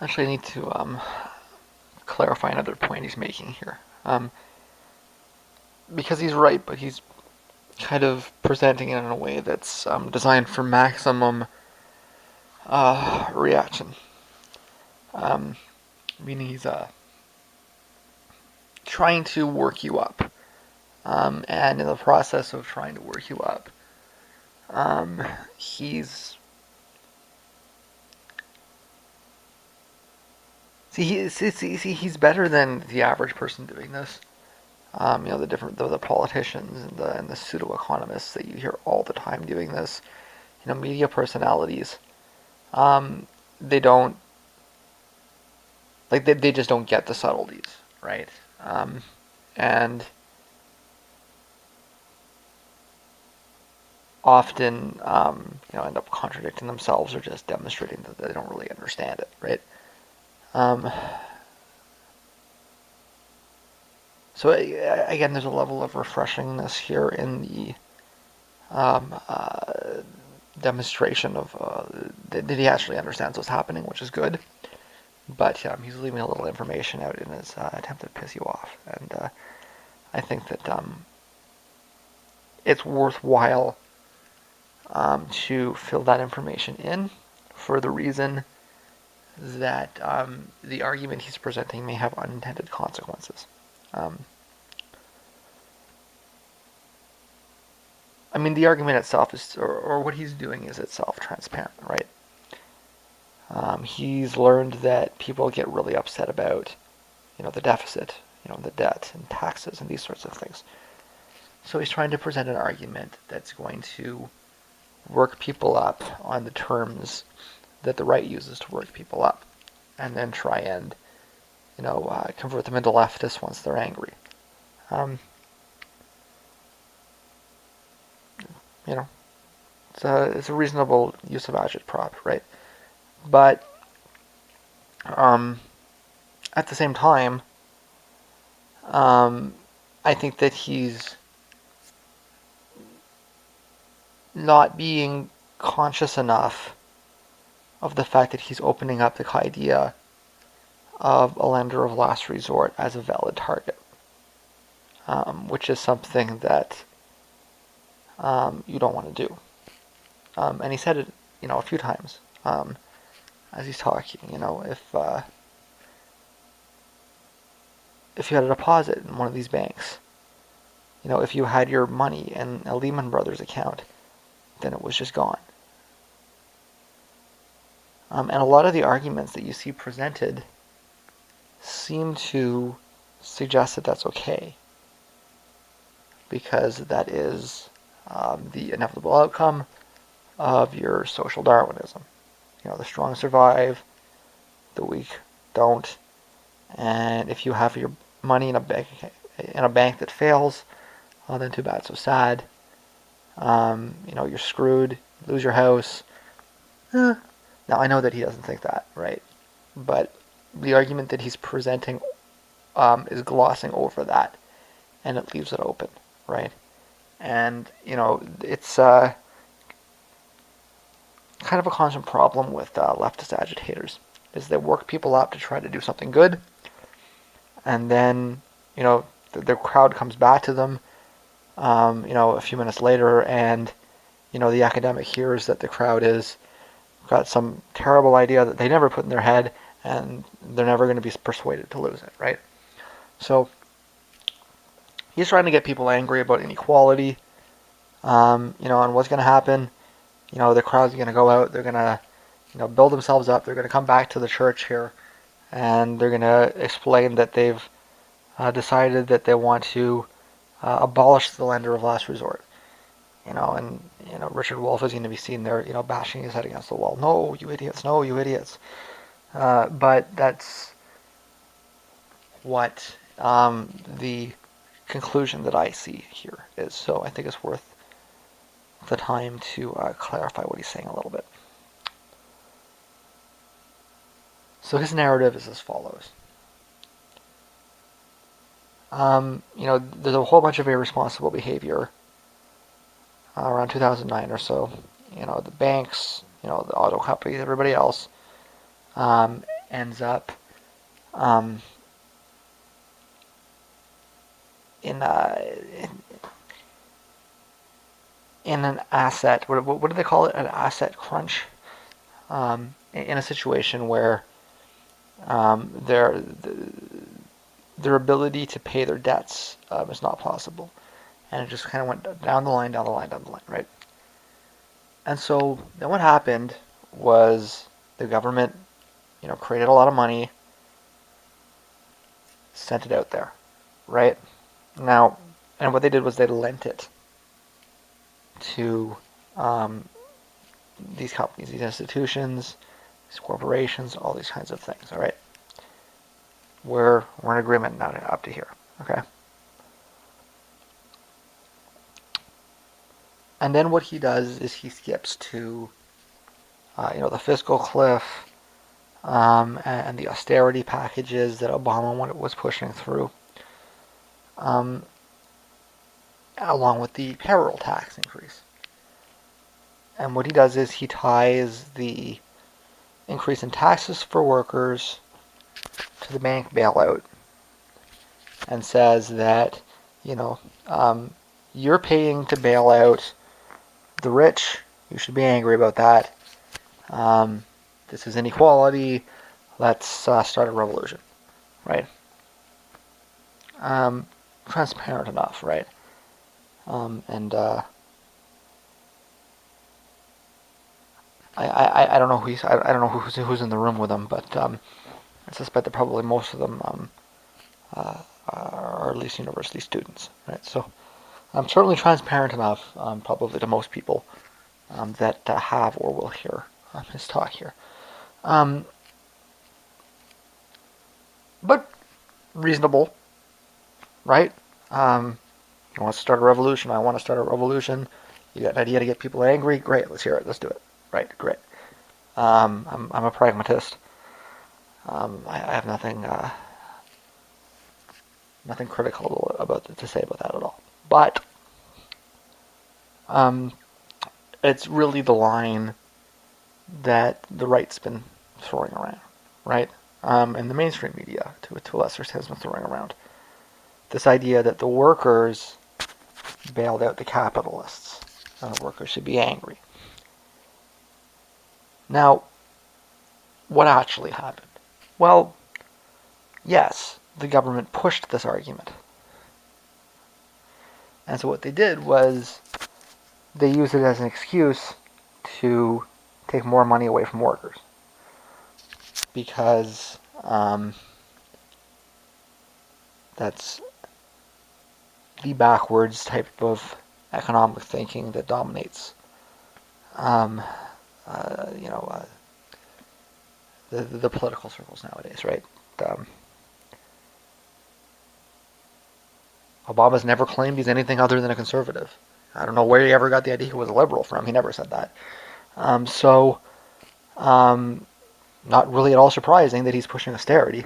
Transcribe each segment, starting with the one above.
Actually, I need to clarify another point he's making here. Because he's right, but he's kind of presenting it in a way that's designed for maximum reaction. Um, Meaning he's trying to work you up. And in the process of trying to work you up, he's he's better than the average person doing this. The politicians and the pseudo economists that you hear all the time doing this. Media personalities. They don't they just don't get the subtleties, right? And often end up contradicting themselves or just demonstrating that they don't really understand it, right? Um, so again, there's a level of refreshingness here in the demonstration of that he actually understands what's happening, which is good. But he's leaving a little information out in his attempt to piss you off, and I think that it's worthwhile to fill that information in for the reason that the argument he's presenting may have unintended consequences. I mean, the argument itself is, or what he's doing is itself transparent, right? He's learned that people get really upset about, the deficit, the debt and taxes and these sorts of things. So he's trying to present an argument that's going to work people up on the terms that the right uses to work people up, and then try and, convert them into leftists once they're angry. You know, it's a reasonable use of agitprop, right? But at the same time, I think that he's not being conscious enough of the fact that he's opening up the idea of a lender of last resort as a valid target, which is something that you don't want to do. And he said it, a few times as he's talking. If you had a deposit in one of these banks, if you had your money in a Lehman Brothers account, then it was just gone. And a lot of the arguments that you see presented seem to suggest that that's okay, because that is the inevitable outcome of your social Darwinism. The strong survive, the weak don't, and if you have your money in a bank that fails, then too bad, so sad. You're screwed, lose your house. Now I know that he doesn't think that, right? But the argument that he's presenting is glossing over that, and it leaves it open, right? And it's kind of a constant problem with leftist agitators, is they work people up to try to do something good, and then their crowd comes back to them, a few minutes later, and the academic hears that the crowd is got some terrible idea that they never put in their head, and they're never going to be persuaded to lose it, right? So he's trying to get people angry about inequality, and what's going to happen. The crowd's going to go out, they're going to build themselves up, they're going to come back to the church here, and they're going to explain that they've decided that they want to abolish the lender of last resort. And Richard Wolff is going to be seen there, bashing his head against the wall. No, you idiots! No, you idiots! But that's what the conclusion that I see here is. So I think it's worth the time to clarify what he's saying a little bit. So his narrative is as follows. There's a whole bunch of irresponsible behavior around 2009 or so. The banks, the auto companies, everybody else. ends up in an asset. What do they call it? An asset crunch. In a situation where their ability to pay their debts is not possible, and it just kind of went down the line, right? And so then what happened was the government, created a lot of money, sent it out there, right? Now, and what they did was they lent it to these companies, these institutions, these corporations, all these kinds of things, all right? We're in agreement now up to here, okay? And then what he does is he skips to, the fiscal cliff, and the austerity packages that Obama was pushing through, along with the payroll tax increase. And what he does is he ties the increase in taxes for workers to the bank bailout, and says that, you're paying to bail out the rich. You should be angry about that. This is inequality. Let's start a revolution, right? Transparent enough, right? And I don't know who's in the room with them, but I suspect that probably most of them are at least university students, right? So I'm certainly transparent enough, probably to most people, that have or will hear his talk here. But reasonable, right? You want to start a revolution? I want to start a revolution. You got an idea to get people angry? Great, let's hear it. Let's do it. Right, great. I'm a pragmatist. I have nothing critical to say about that at all. But it's really the line that the right's been throwing around, right? And the mainstream media, to a lesser extent, has been throwing around this idea that the workers bailed out the capitalists, and the workers should be angry. Now, what actually happened? Well, yes, the government pushed this argument. And so what they did was they used it as an excuse to take more money away from workers. Because that's the backwards type of economic thinking that dominates the political circles nowadays, right? Obama's never claimed he's anything other than a conservative. I don't know where he ever got the idea he was a liberal from. He never said that. Not really at all surprising that he's pushing austerity.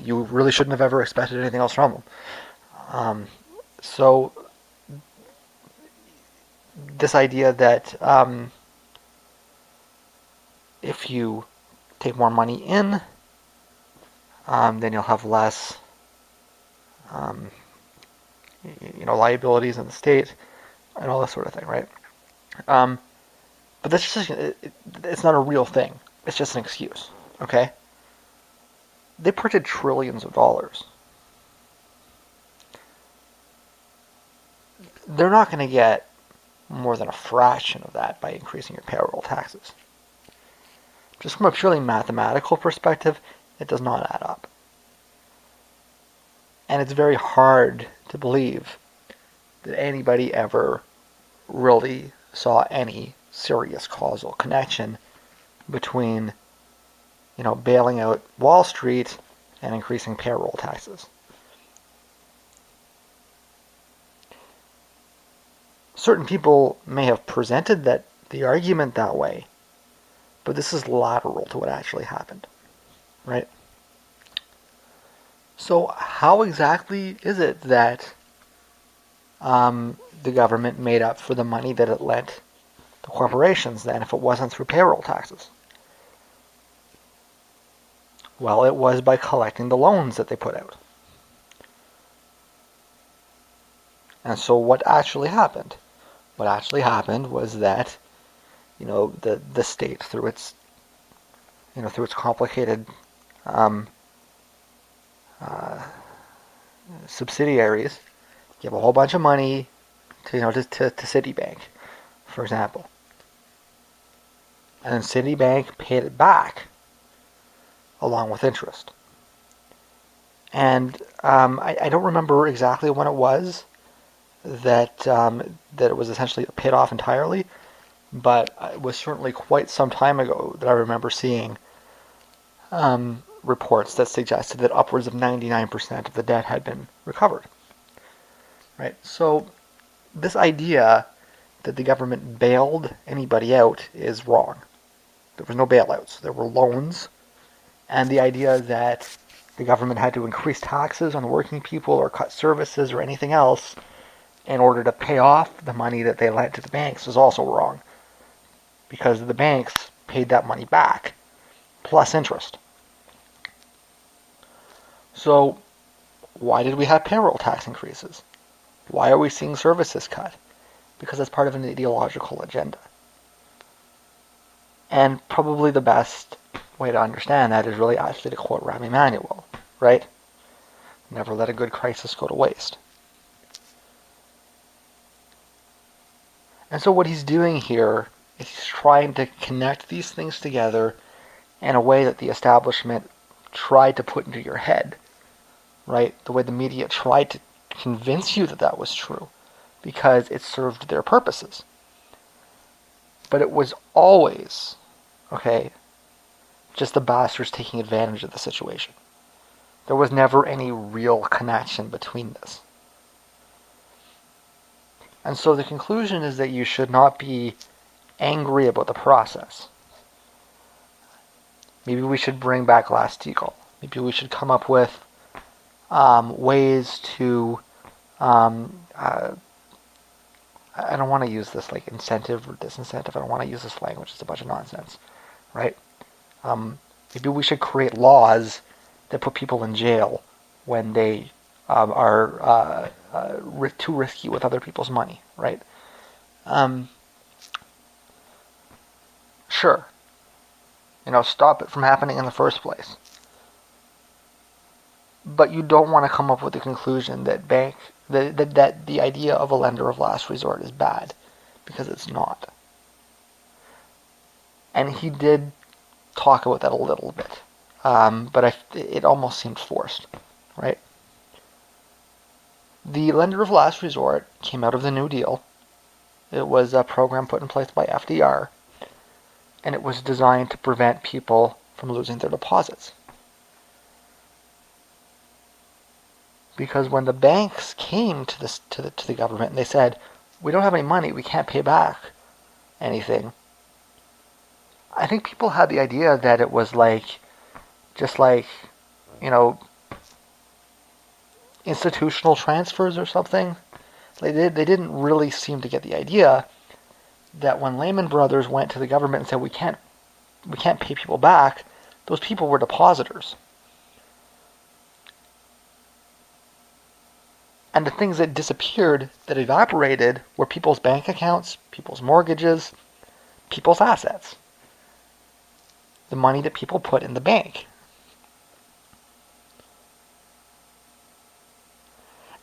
You really shouldn't have ever expected anything else from him. So this idea that if you take more money in, then you'll have less liabilities in the state and all that sort of thing, right? But that's just it's not a real thing. It's just an excuse, okay? They printed trillions of dollars. They're not going to get more than a fraction of that by increasing your payroll taxes. Just from a purely mathematical perspective, it does not add up. And it's very hard to believe that anybody ever really saw any serious causal connection between, bailing out Wall Street and increasing payroll taxes. Certain people may have presented the argument that way, but this is lateral to what actually happened, right? So how exactly is it that the government made up for the money that it lent the corporations then, if it wasn't through payroll taxes? Well, it was by collecting the loans that they put out. And so what actually happened? What actually happened was that, the state, through its complicated um, uh, subsidiaries, give a whole bunch of money to Citibank, for example, and then Citibank paid it back along with interest. And I don't remember exactly when it was that it was essentially paid off entirely, but it was certainly quite some time ago that I remember seeing reports that suggested that upwards of 99% of the debt had been recovered. Right? So this idea that the government bailed anybody out is wrong. There was no bailouts. There were loans. And the idea that the government had to increase taxes on the working people or cut services or anything else in order to pay off the money that they lent to the banks is also wrong. Because the banks paid that money back, plus interest. So why did we have payroll tax increases? Why are we seeing services cut? Because that's part of an ideological agenda. And probably the best way to understand that is really actually to quote Rahm Emanuel, right? Never let a good crisis go to waste. And so what he's doing here is he's trying to connect these things together in a way that the establishment tried to put into your head, right? The way the media tried to convince you that that was true because it served their purposes. But it was always, okay, just the bastards taking advantage of the situation. There was never any real connection between this. And so the conclusion is that you should not be angry about the process. Maybe we should bring back Glass-Steagall. Maybe we should come up with ways to, I don't want to use this like incentive or disincentive. I don't want to use this language. It's a bunch of nonsense, right? Maybe we should create laws that put people in jail when they are too risky with other people's money, right? Sure. Stop it from happening in the first place. But you don't want to come up with the conclusion that that the idea of a lender of last resort is bad, because it's not. And he did talk about that a little bit, but it almost seemed forced, right? The lender of last resort came out of the New Deal. It was a program put in place by FDR, and it was designed to prevent people from losing their deposits. Because when the banks came to the government and they said, we don't have any money, we can't pay back anything, I think people had the idea that it was just like, institutional transfers or something. They didn't really seem to get the idea that when Lehman Brothers went to the government and said, we can't pay people back, those people were depositors. And the things that disappeared, that evaporated, were people's bank accounts, people's mortgages, people's assets. The money that people put in the bank.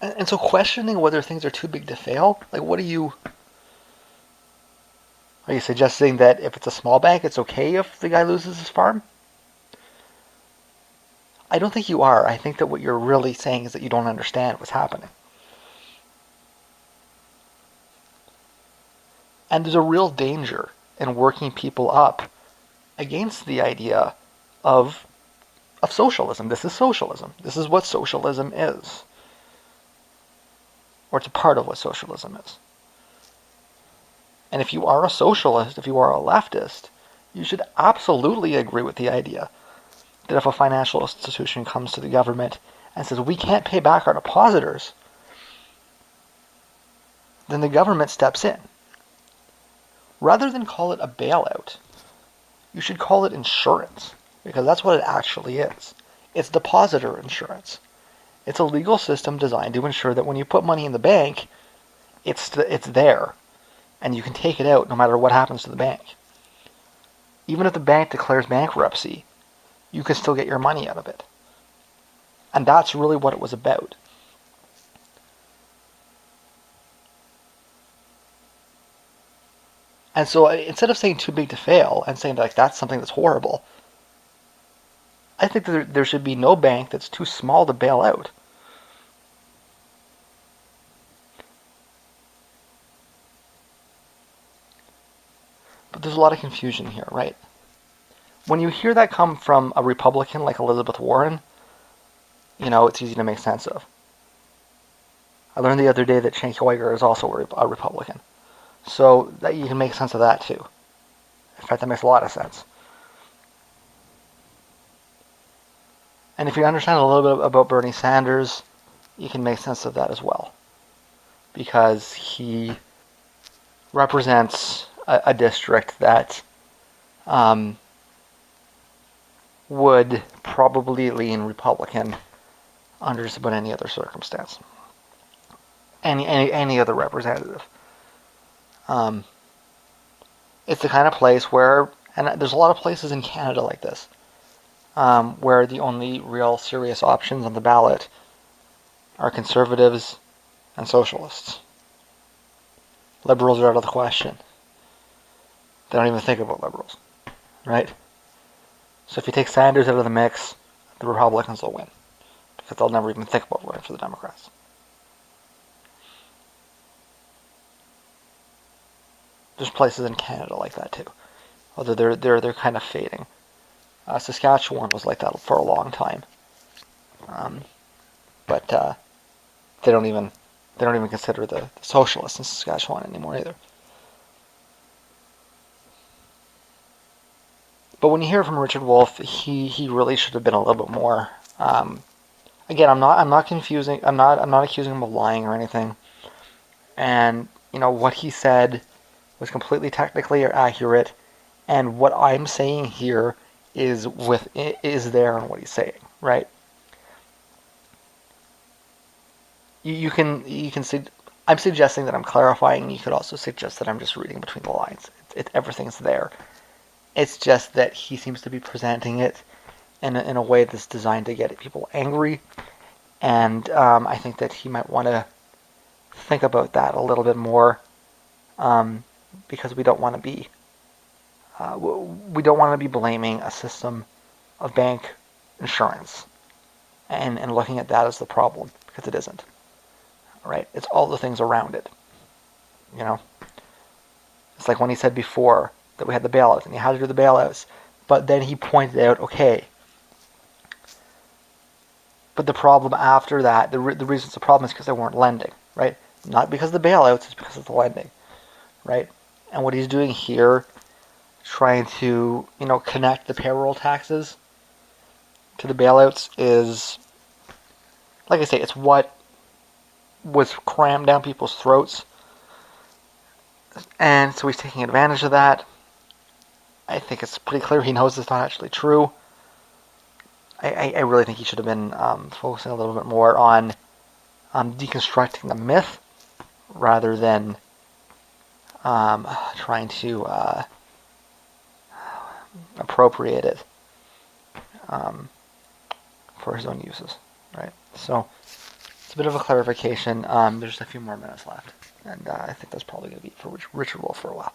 And so questioning whether things are too big to fail, are you suggesting that if it's a small bank, it's okay if the guy loses his farm? I don't think you are. I think that what you're really saying is that you don't understand what's happening. And there's a real danger in working people up against the idea of socialism. This is socialism. This is what socialism is. Or it's a part of what socialism is. And if you are a socialist, if you are a leftist, you should absolutely agree with the idea that if a financial institution comes to the government and says, we can't pay back our depositors, then the government steps in. Rather than call it a bailout, you should call it insurance. because that's what it actually is. It's depositor insurance. It's a legal system designed to ensure that when you put money in the bank, it's there, and you can take it out no matter what happens to the bank. Even if the bank declares bankruptcy, you can still get your money out of it. And that's really what it was about. And so instead of saying too big to fail and saying like that's something that's horrible, I think that there should be no bank that's too small to bail out. But there's a lot of confusion here, right? When you hear that come from a Republican like Elizabeth Warren, it's easy to make sense of. I learned the other day that Cenk Uygur is also a Republican. So that you can make sense of that too. In fact, that makes a lot of sense. And if you understand a little bit about Bernie Sanders, you can make sense of that as well. Because he represents a district that would probably lean Republican under just about any other circumstance. Any other representative. It's the kind of place where, and there's a lot of places in Canada like this, where the only real serious options on the ballot are conservatives and socialists. Liberals are out of the question. They don't even think about liberals, right? So if you take Sanders out of the mix, the Republicans will win, because they'll never even think about voting for the Democrats. There's places in Canada like that too, although they're kind of fading. Saskatchewan was like that for a long time, but they don't even consider the socialists in Saskatchewan anymore either. But when you hear from Richard Wolff, he really should have been a little bit more. Again, I'm not confusing. I'm not accusing him of lying or anything. And what he said was completely technically accurate, and what I'm saying here is there in what he's saying, right? You can see. I'm suggesting that I'm clarifying. You could also suggest that I'm just reading between the lines. Everything's there. It's just that he seems to be presenting it in a way that's designed to get people angry, and I think that he might want to think about that a little bit more, because we don't want to be blaming a system of bank insurance and looking at that as the problem, because it isn't. Right? It's all the things around it. It's like when he said before that we had the bailouts and you had to do the bailouts, but then he pointed out, okay, but the problem after that, the reason it's a problem is because they weren't lending, right? Not because of the bailouts, it's because of the lending, right? And what he's doing here, trying to connect the payroll taxes to the bailouts, is, like I say, it's what was crammed down people's throats, and so he's taking advantage of that. I think it's pretty clear he knows it's not actually true. I really think he should have been focusing a little bit more on deconstructing the myth rather than trying to appropriate it for his own uses, right? So it's a bit of a clarification. There's just a few more minutes left, and I think that's probably going to be it for Richard Wolff for a while.